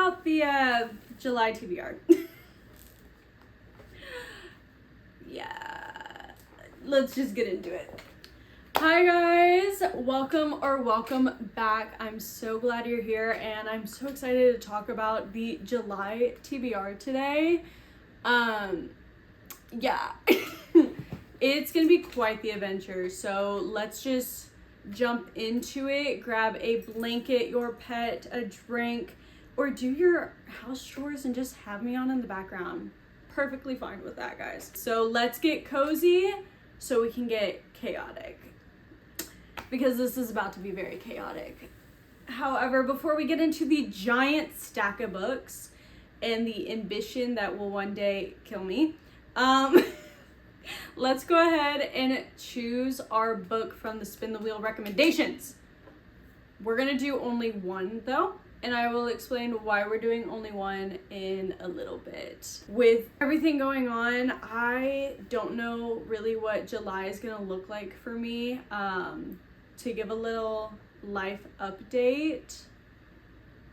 about the July TBR. Yeah, let's just get into it. Hi guys, welcome back. I'm so glad you're here and I'm so excited to talk about the July TBR today. Yeah, it's gonna be quite the adventure, so let's just jump into it. Grab a blanket, your pet, a drink, or do your house chores and just have me on in the background. Perfectly fine with that, guys. So let's get cozy so we can get chaotic, because this is about to be very chaotic. However, before we get into the giant stack of books and the ambition that will one day kill me, let's go ahead and choose our book from the Spin the Wheel recommendations. We're gonna do only one though, and I will explain why we're doing only one in a little bit. With everything going on, I don't know really what July is gonna look like for me. To give a little life update,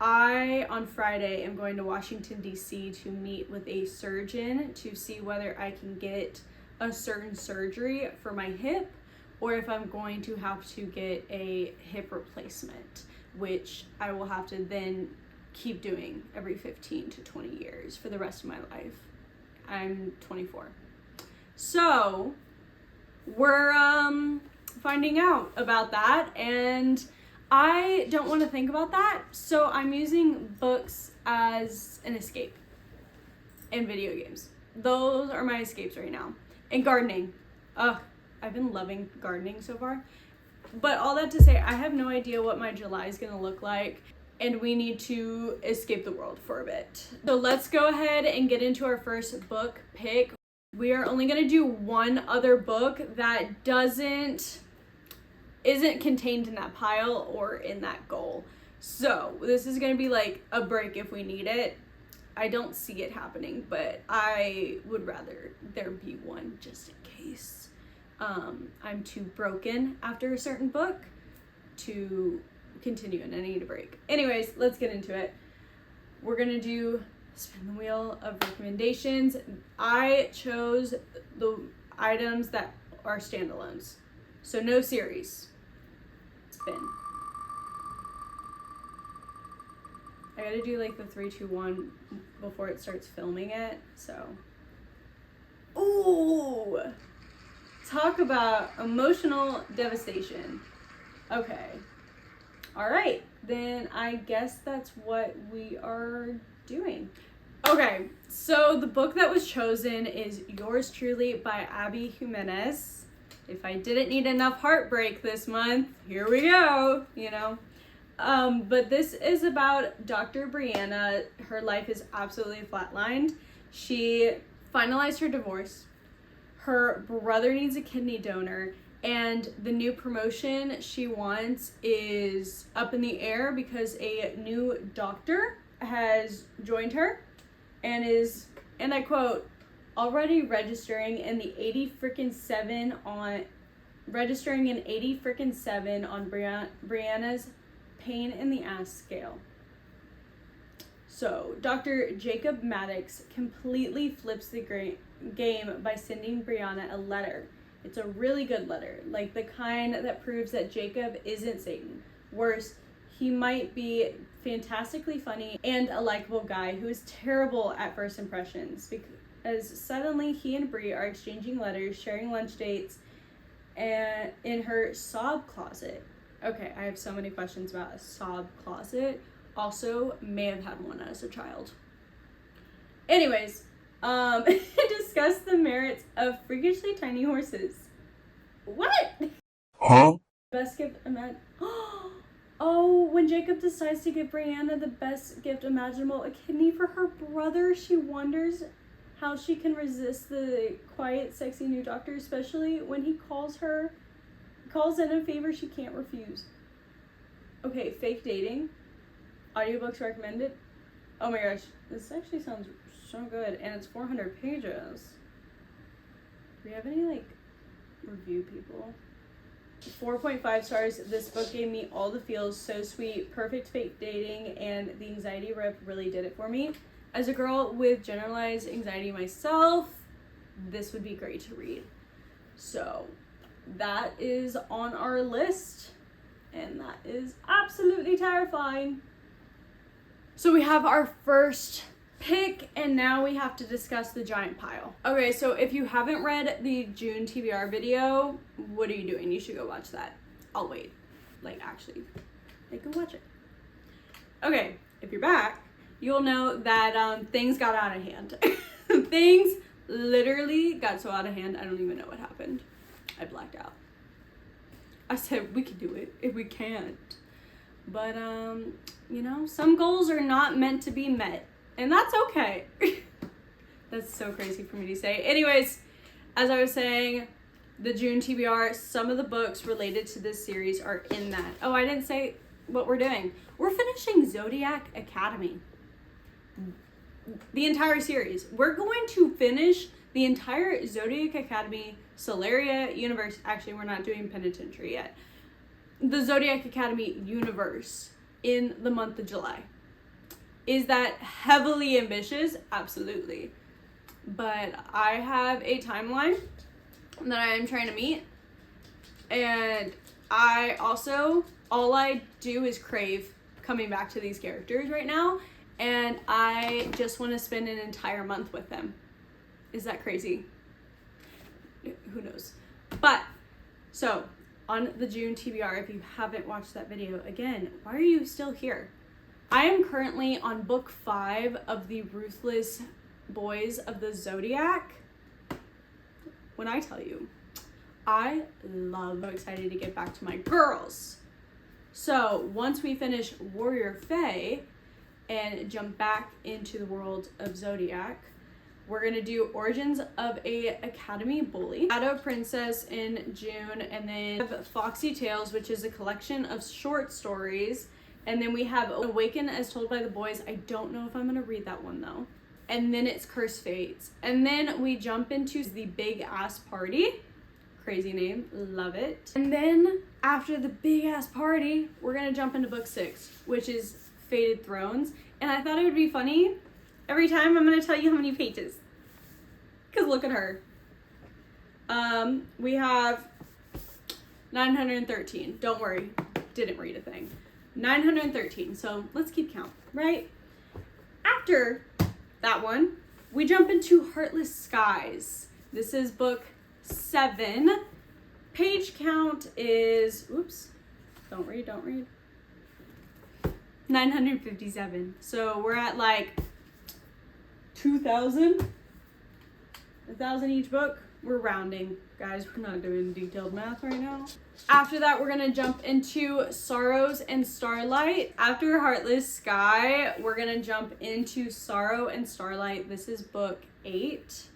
on Friday am going to Washington, D.C. to meet with a surgeon to see whether I can get a certain surgery for my hip or if I'm going to have to get a hip replacement, which I will have to then keep doing every 15 to 20 years for the rest of my life. I'm 24. So we're finding out about that, and I don't want to think about that, so I'm using books as an escape, and video games. Those are my escapes right now. And gardening. I've been loving gardening so far. But all that to say, I have no idea what my July is going to look like, and we need to escape the world for a bit. So let's go ahead and get into our first book pick. We are only going to do one other book that isn't contained in that pile or in that goal. So this is going to be like a break if we need it. I don't see it happening, but I would rather there be one just in case. I'm too broken after a certain book to continue and I need a break. Anyways, let's get into it. We're gonna do Spin the Wheel of recommendations. I chose the items that are standalones, so no series. Spin. I gotta do like the 3, 2, 1 before it starts filming it, so. Ooh! Talk about emotional devastation. Okay. Alright, then I guess that's what we are doing. Okay, so the book that was chosen is Yours Truly by Abby Jimenez. If I didn't need enough heartbreak this month, here we go, you know. But this is about Dr. Brianna. Her life is absolutely flatlined. She finalized her divorce. Her brother needs a kidney donor, and the new promotion she wants is up in the air because a new doctor has joined her and is, and I quote, already registering in 80 freaking 7 on Brianna's pain in the ass scale. So Dr. Jacob Maddox completely flips the game by sending Brianna a letter. It's a really good letter, like the kind that proves that Jacob isn't Satan. Worse, he might be fantastically funny and a likable guy who is terrible at first impressions, because suddenly he and Bri are exchanging letters, sharing lunch dates, and in her sob closet. Okay, I have so many questions about a sob closet. Also, may have had one as a child. Anyways, discuss the merits of freakishly tiny horses. What? Huh? Best gift Oh, when Jacob decides to give Brianna the best gift imaginable, a kidney for her brother, she wonders how she can resist the quiet, sexy new doctor, especially when he calls in a favor she can't refuse. Okay, fake dating. Audiobooks recommended. Oh my gosh, this actually sounds so good, and it's 400 pages. Do we have any, like, review people? 4.5 stars. This book gave me all the feels, so sweet, perfect fake dating, and the anxiety rip really did it for me. As a girl with generalized anxiety myself, this would be great to read. So that is on our list, and that is absolutely terrifying. So we have our first pick, and now we have to discuss the giant pile. Okay, so if you haven't read the June TBR video, what are you doing? You should go watch that. I'll wait. Actually, go watch it. Okay, if you're back, you'll know that things got out of hand. Things literally got so out of hand, I don't even know what happened. I blacked out. I said we could do it if we can't. But, some goals are not meant to be met. And that's okay. That's so crazy for me to say. Anyways, as I was saying, the June TBR, some of the books related to this series are in that. Oh, I didn't say what we're doing. We're finishing Zodiac Academy. The entire series. We're going to finish the entire Zodiac Academy, Solaria universe. Actually, we're not doing Penitentiary yet. The Zodiac Academy universe in the month of July. Is that heavily ambitious? Absolutely. But I have a timeline that I am trying to meet. And I also, all I do is crave coming back to these characters right now. And I just want to spend an entire month with them. Is that crazy? Who knows? But, so, on the June TBR, if you haven't watched that video, again, why are you still here? I am currently on book 5 of the Ruthless Boys of the Zodiac. When I tell you, I love, so excited to get back to my girls. So once we finish Warrior Fae and jump back into the world of Zodiac, we're gonna do Origins of a Academy Bully, Shadow Princess in June, and then Foxy Tales, which is a collection of short stories. And then we have Awaken as Told by the Boys. I don't know if I'm gonna read that one though. And then it's Cursed Fates. And then we jump into the Big Ass Party. Crazy name, love it. And then after the Big Ass Party, we're gonna jump into book 6, which is Fated Thrones. And I thought it would be funny. Every time I'm gonna tell you how many pages. Cause look at her. We have 913. Don't worry, didn't read a thing. 913, so let's keep count, right? After that one, we jump into Heartless Skies. This is book 7. Page count is, oops, don't read. 957. So we're at 2,000, 1,000 each book. We're rounding, guys. We're not doing detailed math right now. After that, we're gonna jump into Sorrows and Starlight. After Heartless Sky, we're gonna jump into Sorrow and Starlight. This is book 8.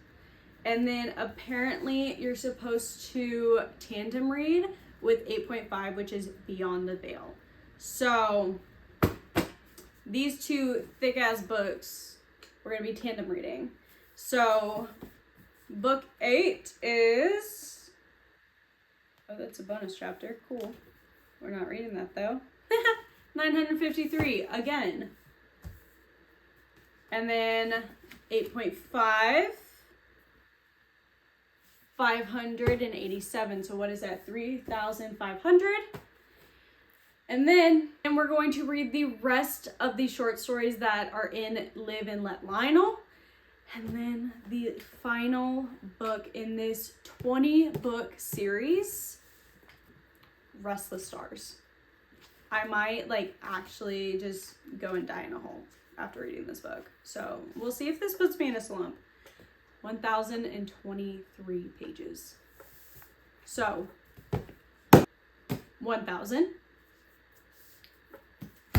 And then apparently you're supposed to tandem read with 8.5, which is Beyond the Veil. So these two thick ass books, we're gonna be tandem reading. So book 8 is, oh, that's a bonus chapter. Cool. We're not reading that though. 953 again. And then 8.5, 587. So what is that? 3,500. And then we're going to read the rest of the short stories that are in Live and Let Lionel. And then the final book in this 20-book series, Restless Stars. I might actually just go and die in a hole after reading this book. So we'll see if this puts me in a slump. 1,023 pages. So 1,000,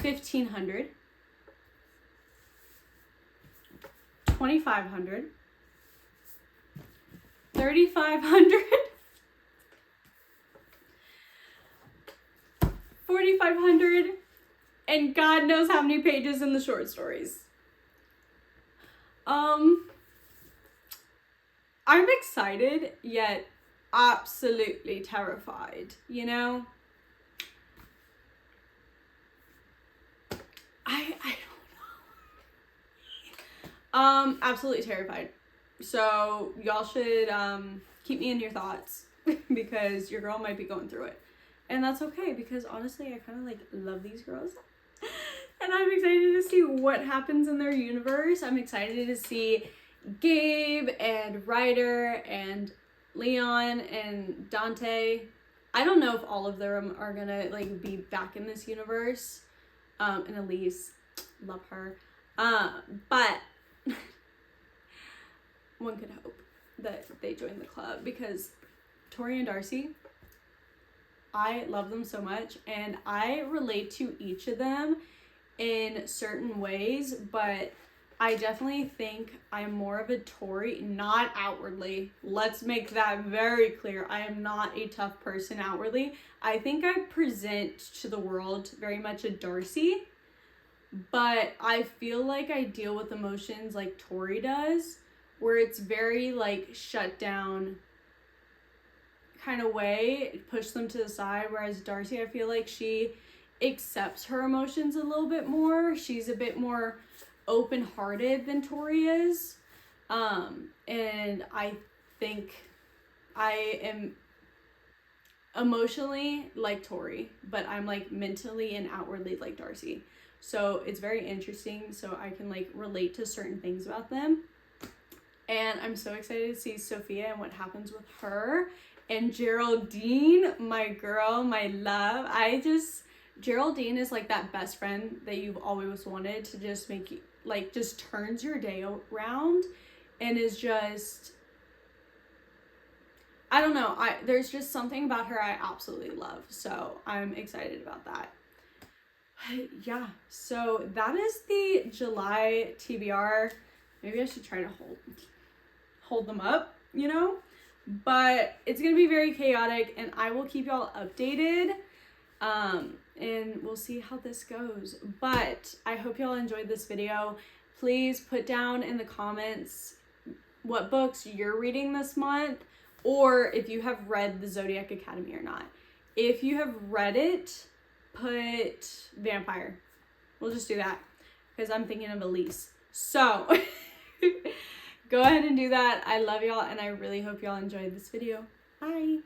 1,500, 2,500, 3,500, 4,500, and God knows how many pages in the short stories. I'm excited, yet absolutely terrified, you know? I don't know. Absolutely terrified. So y'all should keep me in your thoughts because your girl might be going through it. And that's okay because honestly, I kind of like love these girls. And I'm excited to see what happens in their universe. I'm excited to see Gabe and Ryder and Leon and Dante. I don't know if all of them are gonna like be back in this universe. And Elise, love her. But one could hope that they join the club because Tori and Darcy, I love them so much and I relate to each of them in certain ways, but I definitely think I'm more of a Tori, not outwardly. Let's make that very clear. I am not a tough person outwardly. I think I present to the world very much a Darcy, but I feel like I deal with emotions like Tori does, where it's very like shut down kind of way, push them to the side, whereas Darcy, I feel like she accepts her emotions a little bit more. She's a bit more open-hearted than Tori is. And I think I am emotionally like Tori, but I'm like mentally and outwardly like Darcy. So it's very interesting. So I can like relate to certain things about them. And I'm so excited to see Sophia and what happens with her. And Geraldine, my girl, my love. Geraldine is like that best friend that you've always wanted to just make you, like, just turns your day around and is just, I don't know. There's just something about her I absolutely love. So I'm excited about that. Yeah, so that is the July TBR. Maybe I should try to hold them up, you know? But it's gonna be very chaotic and I will keep y'all updated. And we'll see how this goes. But I hope y'all enjoyed this video. Please put down in the comments what books you're reading this month, or if you have read the Zodiac Academy or not. If you have read it, put vampire. We'll just do that because I'm thinking of Elise. So go ahead and do that. I love y'all and I really hope y'all enjoyed this video. Bye.